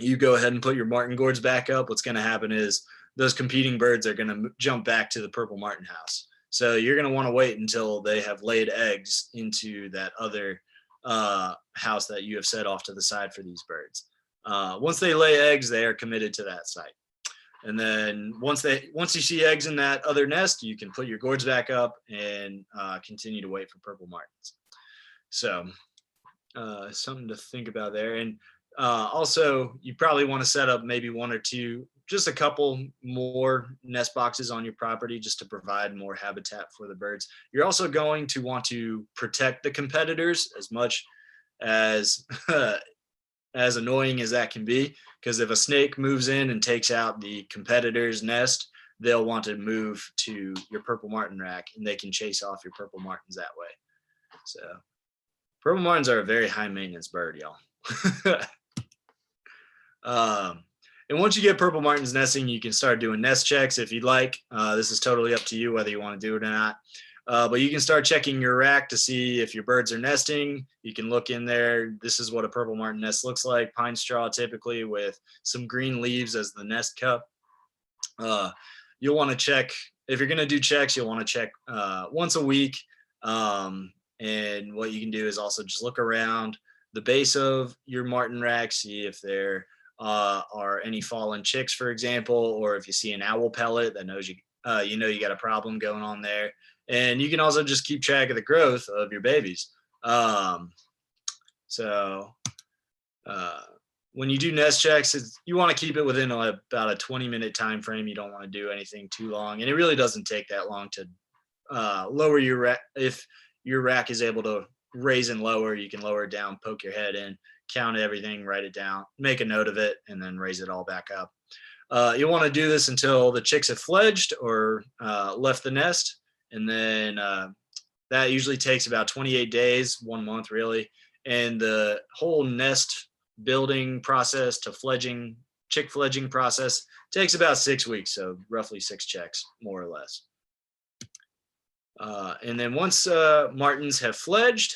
you go ahead and put your martin gourds back up, what's going to happen is those competing birds are going to jump back to the purple martin house. So you're going to want to wait until they have laid eggs into that other house that you have set off to the side for these birds. Once they lay eggs, they are committed to that site. And then once you see eggs in that other nest, you can put your gourds back up and continue to wait for purple martins. So something to think about there. And also, you probably want to set up maybe one or two, just a couple more nest boxes on your property just to provide more habitat for the birds. You're also going to want to protect the competitors as much as as annoying as that can be, because if a snake moves in and takes out the competitor's nest, they'll want to move to your purple martin rack and they can chase off your purple martins that way. So purple martins are a very high maintenance bird, y'all. And once you get purple martins nesting, you can start doing nest checks if you'd like. This is totally up to you whether you want to do it or not. But you can start checking your rack to see if your birds are nesting. You can look in there. This is what a purple martin nest looks like. Pine straw typically with some green leaves as the nest cup. You'll want to check, if you're going to do checks, you'll want to check once a week. And what you can do is also just look around the base of your martin rack, see if there are any fallen chicks, for example, or if you see an owl pellet that knows you got a problem going on there. And you can also just keep track of the growth of your babies. So when you do nest checks, you want to keep it within about a 20-minute time frame. You don't want to do anything too long, and it really doesn't take that long to lower your rack. If your rack is able to raise and lower, you can lower it down, poke your head in, count everything, write it down, make a note of it, and then raise it all back up. You'll want to do this until the chicks have fledged or left the nest. And then that usually takes about 28 days, 1 month really. And the whole nest building process to chick fledging process takes about 6 weeks. So roughly 6 checks, more or less. And then once martins have fledged,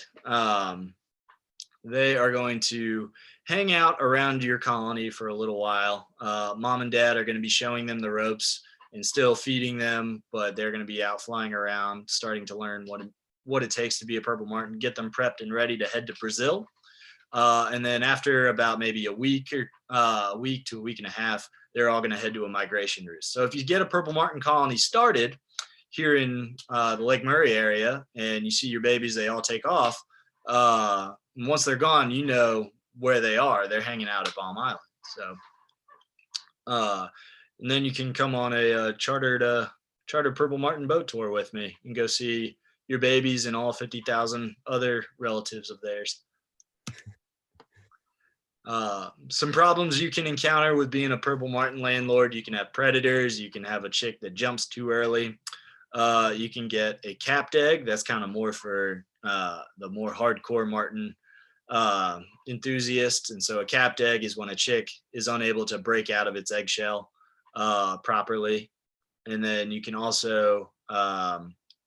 they are going to hang out around your colony for a little while. Mom and dad are going to be showing them the ropes and still feeding them, but they're going to be out flying around, starting to learn what it takes to be a purple martin, get them prepped and ready to head to Brazil. And then after about maybe a week to a week and a half, they're all going to head to a migration roost. So if you get a purple martin colony started here in the Lake Murray area and you see your babies, they all take off. Once they're gone, you know where they are. They're hanging out at Balm Island. So, and then you can come on a chartered Purple Martin boat tour with me and go see your babies and all 50,000 other relatives of theirs. Some problems you can encounter with being a Purple Martin landlord: you can have predators, you can have a chick that jumps too early, you can get a capped egg. That's kind of more for the more hardcore Martin enthusiast. And so a capped egg is when a chick is unable to break out of its eggshell properly. And then you can also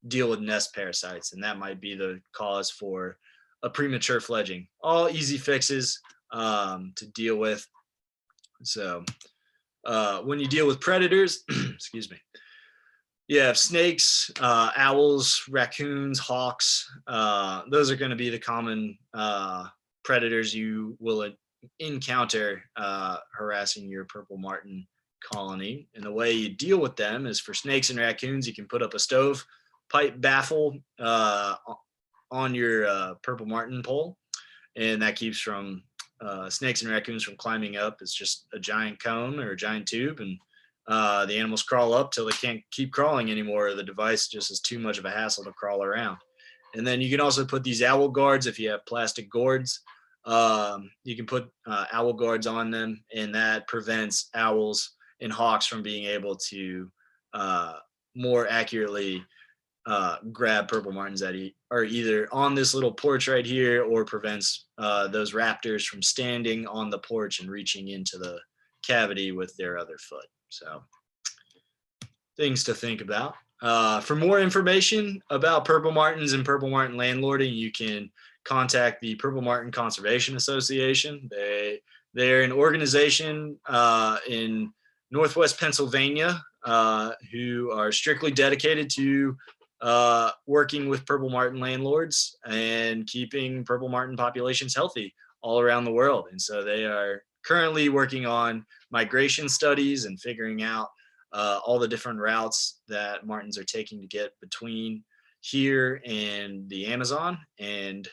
deal with nest parasites, and that might be the cause for a premature fledging. All easy fixes to deal with. So when you deal with predators, excuse me, you have snakes, owls, raccoons, hawks. Those are going to be the common predators you will encounter harassing your Purple Martin colony. And the way you deal with them is, for snakes and raccoons, you can put up a stove pipe baffle on your Purple Martin pole, and that keeps from snakes and raccoons from climbing up. It's just a giant cone or a giant tube, and the animals crawl up till they can't keep crawling anymore. The device just is too much of a hassle to crawl around. And then you can also put these owl guards. If you have plastic gourds, you can put owl guards on them, and that prevents owls and hawks from being able to more accurately grab Purple Martins that are either on this little porch right here, or prevents those raptors from standing on the porch and reaching into the cavity with their other foot. So things to think about. For more information about Purple Martins and Purple Martin landlording, you can contact the Purple Martin Conservation Association. They're an organization in Northwest Pennsylvania who are strictly dedicated to working with Purple Martin landlords and keeping Purple Martin populations healthy all around the world. And so they are currently working on migration studies and figuring out all the different routes that martins are taking to get between here and the Amazon, and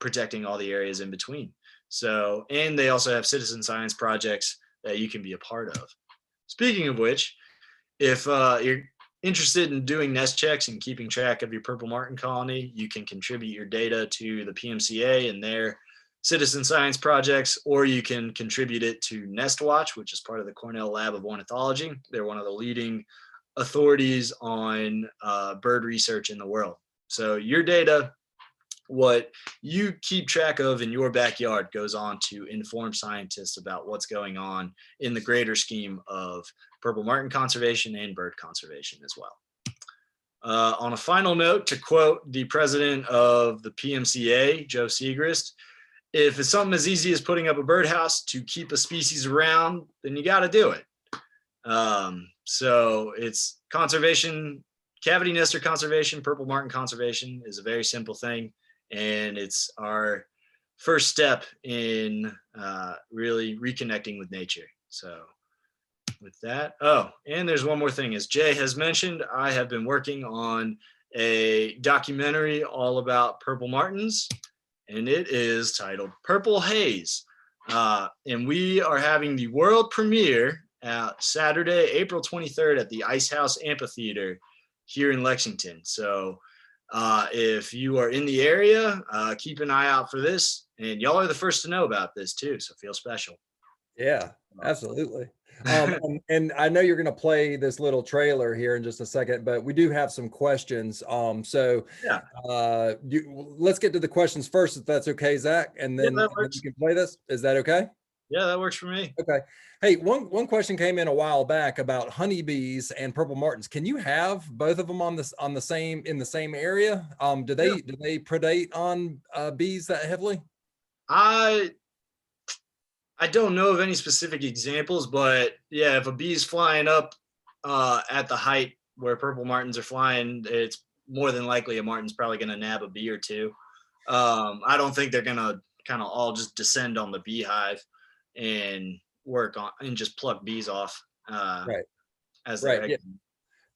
protecting all the areas in between. So, and they also have citizen science projects that you can be a part of. Speaking of which, if you're interested in doing nest checks and keeping track of your Purple Martin colony, you can contribute your data to the PMCA and their citizen science projects, or you can contribute it to Nest Watch, which is part of the Cornell Lab of Ornithology. They're one of the leading authorities on bird research in the world. So your data, what you keep track of in your backyard, goes on to inform scientists about what's going on in the greater scheme of Purple Martin conservation and bird conservation as well. On a final note, to quote the president of the PMCA, Joe Segrist, if it's something as easy as putting up a birdhouse to keep a species around, then you got to do it. So it's conservation, cavity nester conservation, Purple Martin conservation is a very simple thing. And it's our first step in really reconnecting with nature. So with that, oh, and there's one more thing. As Jay has mentioned, I have been working on a documentary all about Purple Martins, and it is titled Purple Haze. And we are having the world premiere Saturday, April 23rd at the Ice House Amphitheater here in Lexington. So if you are in the area, keep an eye out for this. And y'all are the first to know about this too, so feel special. Yeah, absolutely. And I know you're going to play this little trailer here in just a second, but we do have some questions. So Yeah. Let's get to the questions first, if that's okay, Zach, and then you can play this. Is that okay? Yeah, that works for me. Okay. Hey, one question came in a while back about honeybees and Purple Martins. Can you have both of them in the same area? Do they predate on bees that heavily? I don't know of any specific examples, but yeah, if a bee's flying up at the height where Purple Martins are flying, it's more than likely a martin's probably going to nab a bee or two. I don't think they're going to kind of all just descend on the beehive and work on and just pluck bees off Right. as they're Yeah.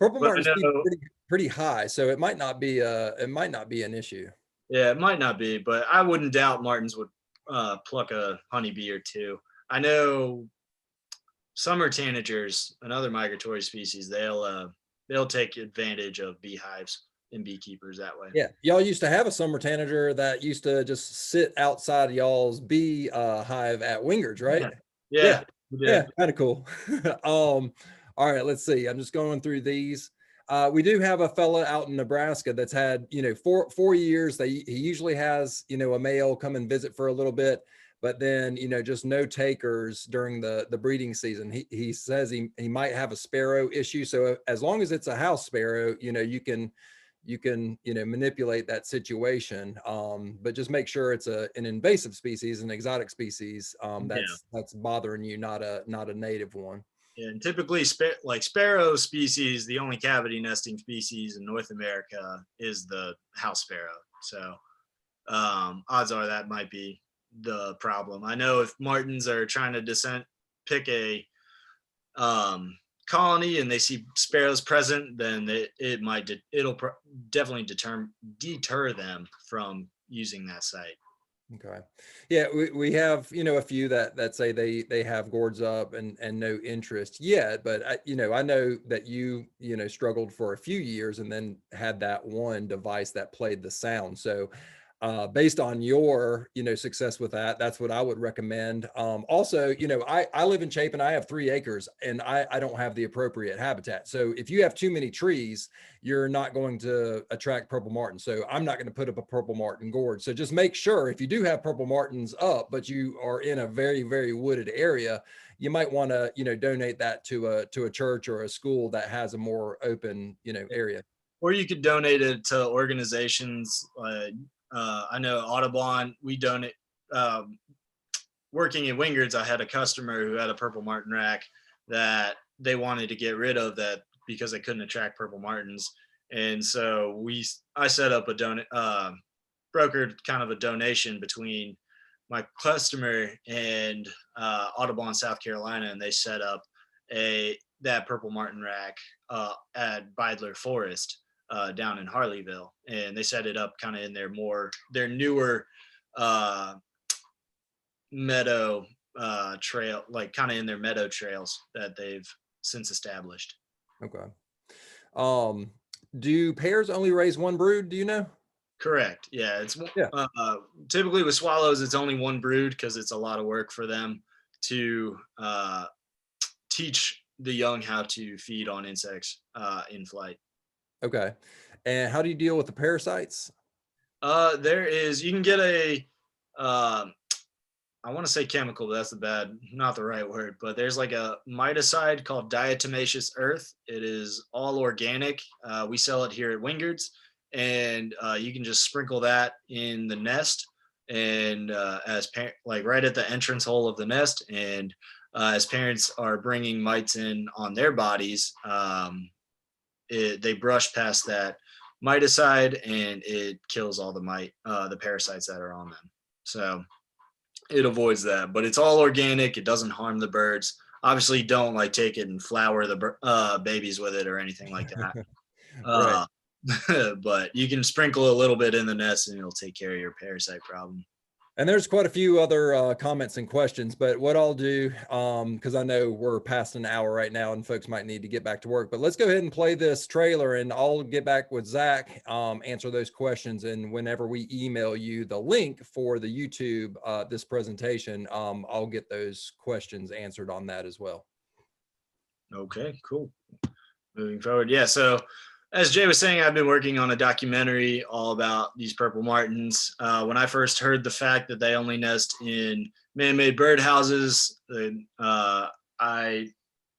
Purple Martins pretty high, so it might not be an issue. Yeah, it might not be, but I wouldn't doubt martins would pluck a honeybee or two. I know summer tanagers, another migratory species, they'll take advantage of beehives and beekeepers that way. Yeah, y'all used to have a summer tanager that used to just sit outside y'all's bee hive at Wingard's, right? Yeah, yeah, Yeah, we yeah, did. kind of cool. All right, let's see. I'm just going through these. We do have a fella out in Nebraska that's had, four years. He usually has, a male come and visit for a little bit, but then, just no takers during the breeding season. He says he might have a sparrow issue. So as long as it's a house sparrow, you can manipulate that situation, but just make sure it's an invasive species, an exotic species, Yeah. that's bothering you, not a native one. Yeah, and typically, like sparrow species, the only cavity nesting species in North America is the house sparrow. So odds are that might be the problem. I know if martins are trying to pick a um, colony and they see sparrows present, then definitely deter them from using that site. Okay. Yeah, we have, a few that say they have gourds up and no interest yet, but I know that struggled for a few years and then had that one device that played the sound. So based on your, success with that, that's what I would recommend. Also, I live in Chapin, I have 3 acres and I don't have the appropriate habitat. So if you have too many trees, you're not going to attract purple martins. So I'm not going to put up a purple martin gourd. So just make sure if you do have purple martins up, but you are in a very, very wooded area, you might want to, donate that to a church or a school that has a more open, area. Or you could donate it to organizations. I know Audubon, we donate. Um, Working at Wingard's, I had a customer who had a purple martin rack that they wanted to get rid of that because they couldn't attract purple martins. And so I set up brokered kind of a donation between my customer and Audubon, South Carolina, and they set up that purple martin rack at Beidler Forest down in Harleyville, and they set it up kind of in their newer uh, meadow trail, like kind of in their meadow trails that they've since established. Okay. Um, do pairs only raise one brood? Do you know? Correct. Yeah, it's Yeah. typically with swallows, it's only one brood because it's a lot of work for them to teach the young how to feed on insects in flight. Okay. And how do you deal with the parasites? You can get uh, I want to say chemical, but not the right word. But there's like a miticide called diatomaceous earth. It is all organic. We sell it here at Wingard's, and you can just sprinkle that in the nest, and like right at the entrance hole of the nest. And as parents are bringing mites in on their bodies, they brush past that miticide, and it kills all the parasites that are on them. So it avoids that, but it's all organic. It doesn't harm the birds. Obviously, don't like take it and flower the babies with it or anything like that. Right. Uh, but you can sprinkle a little bit in the nest, and it'll take care of your parasite problem. And there's quite a few other comments and questions, but what I'll do, because I know we're past an hour right now and folks might need to get back to work, but let's go ahead and play this trailer and I'll get back with Zach, answer those questions. And whenever we email you the link for the YouTube, this presentation, I'll get those questions answered on that as well. Okay, cool. Moving forward. Yeah. So as Jay was saying, I've been working on a documentary all about these purple martins. When I first heard the fact that they only nest in man-made birdhouses,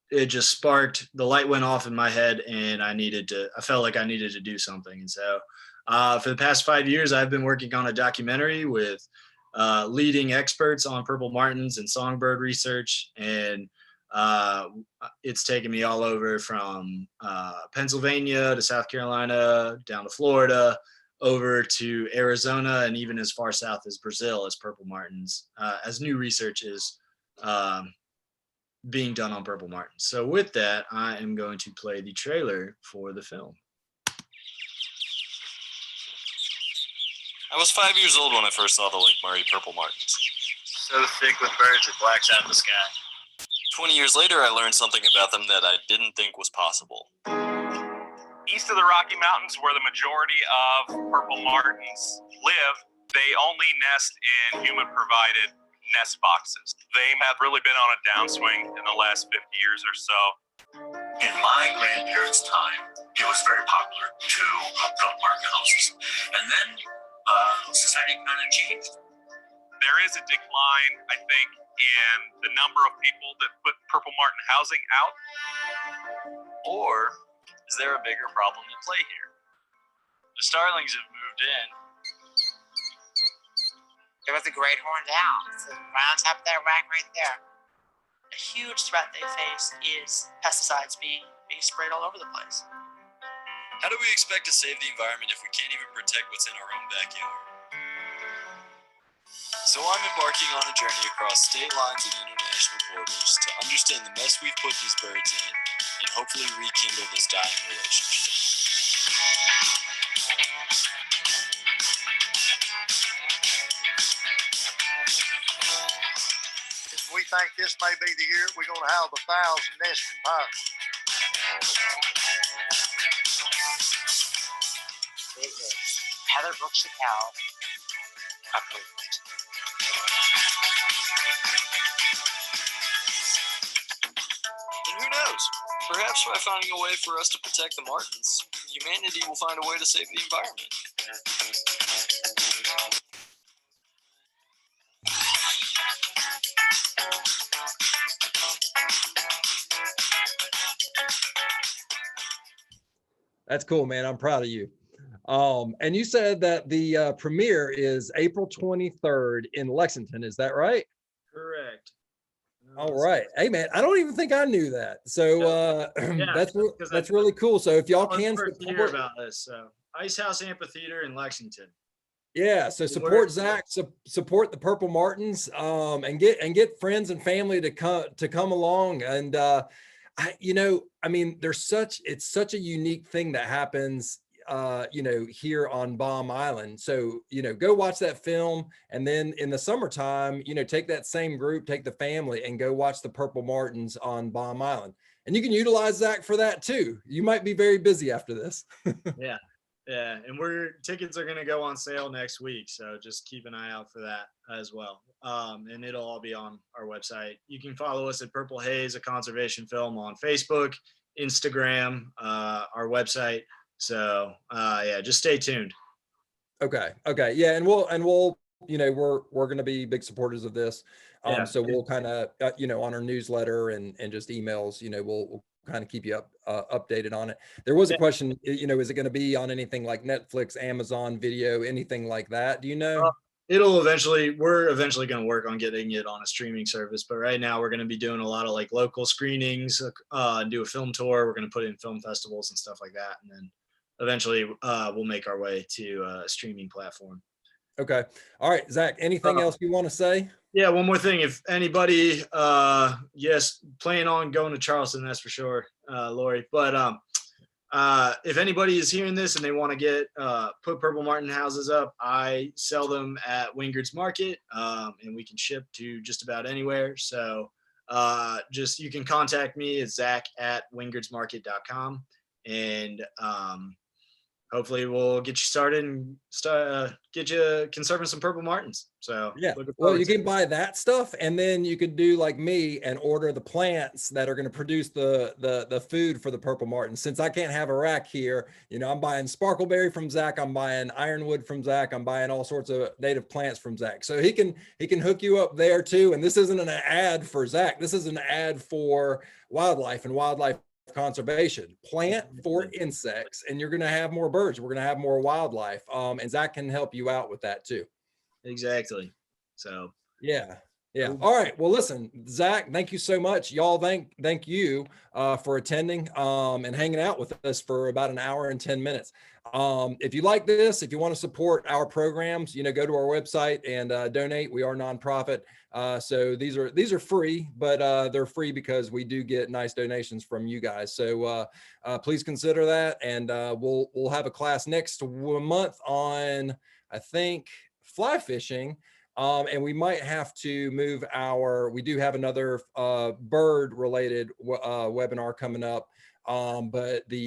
it just sparked, the light went off in my head, and I felt like I needed to do something. And so for the past 5 years, I've been working on a documentary with leading experts on purple martins and songbird research. And it's taken me all over from Pennsylvania to South Carolina, down to Florida, over to Arizona, and even as far south as Brazil as purple martins, as new research is being done on purple martins. So with that, I am going to play the trailer for the film. I was 5 years old when I first saw the Lake Murray purple martins. so thick with birds it blacks out the sky. 20 years later, I learned something about them that I didn't think was possible. East of the Rocky Mountains, where the majority of purple martins live, they only nest in human-provided nest boxes. They have really been on a downswing in the last 50 years or so. In my grandparents' time, it was very popular to build market houses. And then society kind of changed. There is a decline, I think, in the number of people that put purple martin housing out. Or is there a bigger problem at play here? The starlings have moved in. There was a great horned owl. It's right on top of that rack right there. A huge threat they face is pesticides being sprayed all over the place. How do we expect to save the environment if we can't even protect what's in our own backyard? So I'm embarking on a journey across state lines and international borders to understand the mess we've put these birds in and hopefully rekindle this dying relationship. We think this may be the year we're going to have 1,000 nesting pies. It is Heather Brooks Chappelle approved. And who knows? Perhaps by finding a way for us to protect the martins, humanity will find a way to save the environment. That's cool, man. I'm proud of you. And you said that the premiere is April 23rd in Lexington. Is that right? Correct. All right. Hey, man, I don't even think I knew that. So that's really cool. So if y'all can hear about this, so Ice House Amphitheater in Lexington. Yeah, so support Zach, support the Purple Martins, and get friends and family to come along. And it's such a unique thing that happens here on Baum Island. So, go watch that film, and then in the summertime, take that same group, take the family, and go watch the Purple Martins on Baum Island. And you can utilize Zach for that too. You might be very busy after this. Yeah, and tickets are going to go on sale next week, so just keep an eye out for that as well. And it'll all be on our website. You can follow us at Purple Haze, a conservation film, on Facebook, Instagram, our website. So just stay tuned. Okay, yeah, and we're going to be big supporters of this. So we'll kind of on our newsletter and just emails, we'll kind of keep you updated on it. There was a question, is it going to be on anything like Netflix, Amazon Video, anything like that? Do you know? We're eventually going to work on getting it on a streaming service, but right now we're going to be doing a lot of like local screenings, do a film tour. We're going to put it in film festivals and stuff like that. And then eventually we'll make our way to a streaming platform. Okay. All right, Zach, anything else you want to say? Yeah, one more thing. If anybody, plan on going to Charleston, that's for sure, Lori. But if anybody is hearing this and they want to put Purple Martin houses up, I sell them at Wingard's Market, and we can ship to just about anywhere. So you can contact me at zach@wingardsmarket.com, and hopefully we'll get you started and get you conserving some Purple Martins. So yeah, well, you can buy that stuff, and then you could do like me and order the plants that are going to produce the food for the Purple Martins. Since I can't have a rack here, I'm buying sparkleberry from Zach, I'm buying ironwood from Zach, I'm buying all sorts of native plants from Zach. So he can hook you up there too. And this isn't an ad for Zach. This is an ad for wildlife and wildlife conservation. Plant for insects, and you're going to have more birds. We're going to have more wildlife. And Zach can help you out with that too. Exactly. So yeah. All right. Well, listen, Zach, thank you so much. Y'all, thank you for attending and hanging out with us for about an hour and 10 minutes. If you like this, if you want to support our programs, go to our website and donate. We are nonprofit. So these are free, but they're free because we do get nice donations from you guys. So please consider that. And we'll have a class next month on, I think, fly fishing. And we might have to move we do have another bird related webinar coming up. But the